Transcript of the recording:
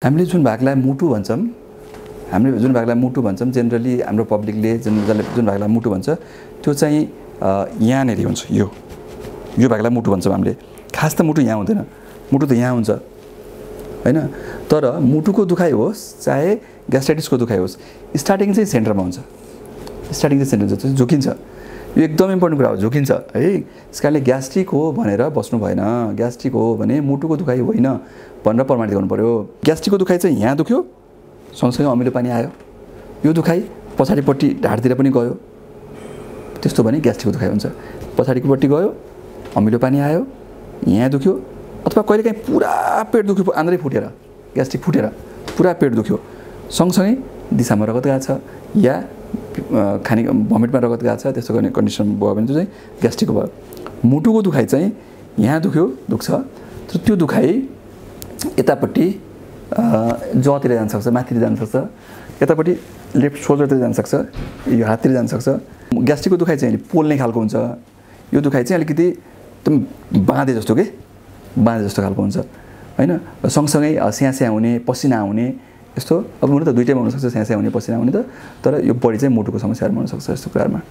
हामीले जुन भागलाई मुटु भन्छौं जेनरली हाम्रो पब्लिकले जुन भागलाई मुटु भन्छ त्यो चाहिँ यहाँनेरि हुन्छ यो भागलाई मुटु भन्छौं हामीले खास त मुटु यहाँ हुँदैन मुटु त यहाँ हुन्छ हैन तर मुटुको दुखाइ होस् चाहे ग्यास्ट्राइटिसको दुखाइ होस् स्टार्टिङ चाहिँ सेन्टरमा हुन्छ झुकिन्छ यो एकदम इम्पोर्टेन्ट कुरा हो झुकिन्छ है यसकारणले ग्यास्ट्रिक हो भनेर बस्नु भएन ग्यास्ट्रिक हो भने मुटुको दुखाइ होइन भनेर प्रमाणित गर्नु पर्यो ग्यास्ट्रिकको दुखाइ चाहिँ यहाँ दुख्यो सँगसँगै अमिलो पानी आयो यो दुखाइ पछाडीपट्टि ढाडतिर पनि गयो त्यस्तो भने ग्यास्ट्रिकको दुखाइ हुन्छ पछाडीकोपट्टि गयो अमिलो पानी आयो यहाँ दुख्यो अथवा कहिलेकाहीँ पुरा पेट दुख्यो आन्द्रै फुटेर ग्यास्ट्रिक फुटेर पुरा पेट दुख्यो सँगसँगै दिशामा रगत गएको छ या खाने भमिटमा रगत गएको छ त्यस्तो गर्ने कन्डिसन भयो भने चाहिँ ग्यास्ट्रिकको भयो मुटुको दुखाइ चाहिँ यहाँ दुख्छ तर त्यो दुखाइ यतापट्टि जतिर जान सक्छ माथितिर जान सक्छ यतापट्टि लेफ्ट सोल्डरतिर जान सक्छ यो हाततिर जान सक्छ ग्यास्ट्रिकको दुखाइ चाहिँ पोल्ने खालको हुन्छ यो दुखाइ चाहिँ अलिकति एकदम बाँधे जस्तो खालको हुन्छ हैन सँगसँगै स्यास्या हुने पसिना आउने यस्तो अब हुन त दुईटैमा हुन सक्छ स्यास्या हुने पसिना आउने त तर यो बढी चाहिँ मुटुको समस्याहरुमा हुन सक्छ यस्तो कुराहरुमा